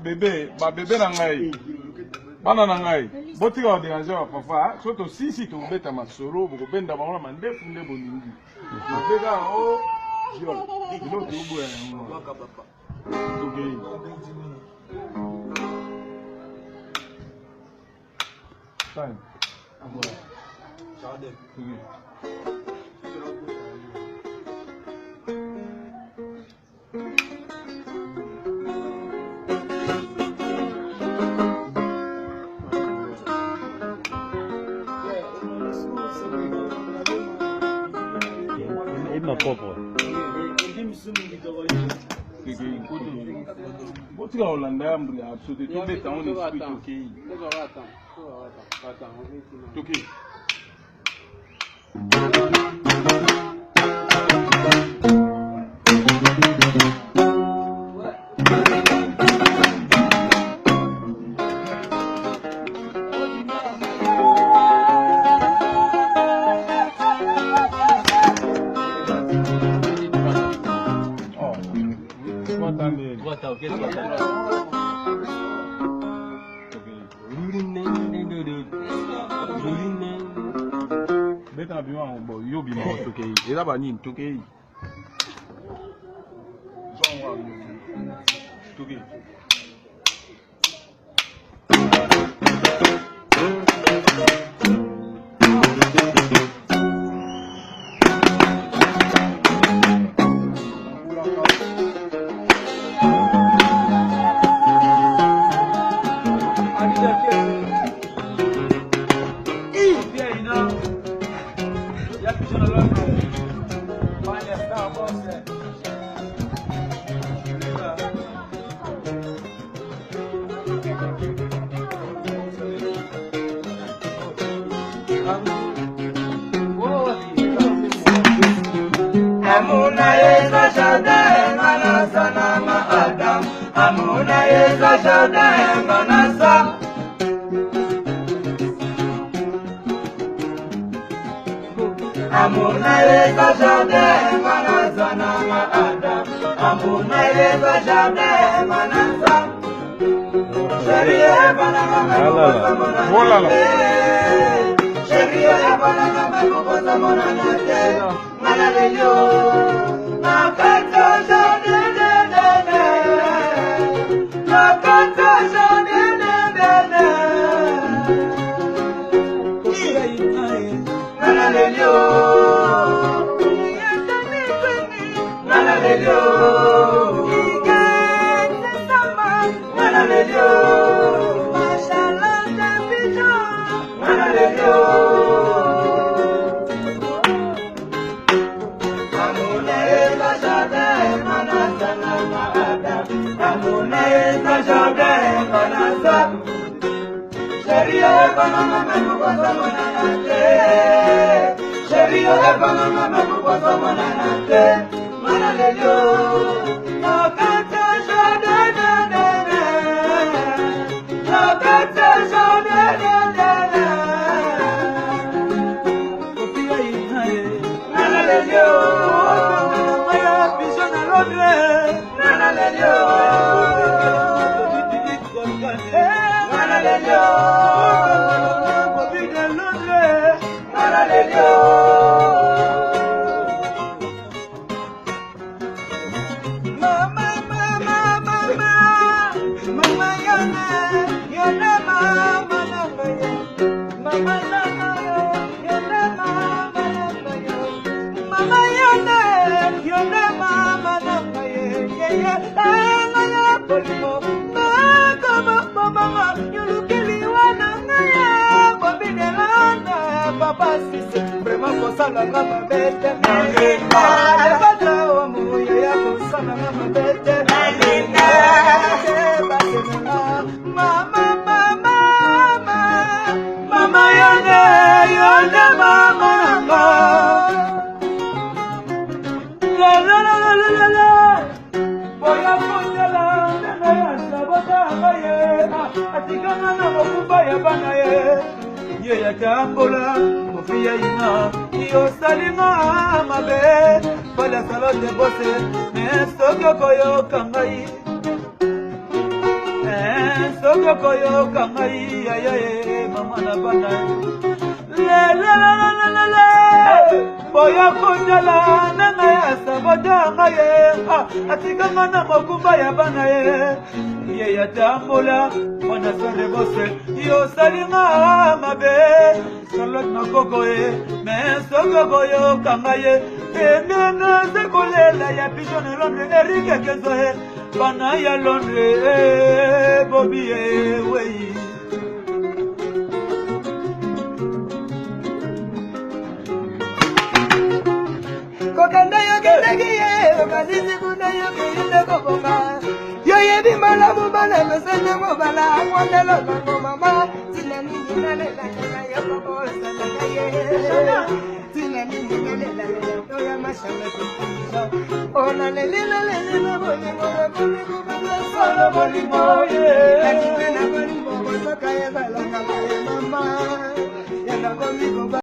Bébé, ma bébé nangai. Bana nangai. Botika wa déranger wa papa. Soto si to beta masoro, boko benda ba mama ndefu nde boningi. Bébé o viol. Ilo to ubu ya ngo. Okay. Time. Agora. Chade. Ma pauvre. Botika Hollanda mbuli absolument tout beta on esprit toki. Toki. Beta bi wa bo yo bi ma toke e la ba ni toke so wa toke Amuna yeza jardin manasa na maadam. Amuna yeza jardin manasa. Amuna yeza jardin manasa na maadam. Amuna yeza jardin manasa. Sheria banana makukosa monana. Sheria banana makukosa monana. Manalelio, nakata jane ne ne ne, nakata jane ne ne ne. Manalelio, manalelio, manalelio, mashallah tempito, manalelio. Sheria banana makukosa monanate. Sheria banana makukosa monanate. Manalelio, nakata jane ne ne ne, nakata jane ne ne ne. Manalelio, maya pisana lodre. Manalelio. Sofia ina yo salima mabe pala salote bose soko koyo kangai soko koyo kangai ayaye mama na bana la la la la la la boya kondala nanga ya sabota ngaye atika mana makumba ya bana ye ya tambola wana sore bose yo salima mabe salot makoko soko koyo kangai nanga sekolela ya pigeon Londres Eric Kenzo bana ya Londres Bobby wey kokanda yo ketegiye okazisi kuna yo kiyinde kokoka yo yebi mala mubala mesene mubala akwandelo kako mama tina nini nalela nena yo koko sana ye tina nini nalela yo ya mashame kukiso ona lelila lelila bolingo bolingo solo bolingo ye katina bolingo bosoka ye balanga mama ya na komi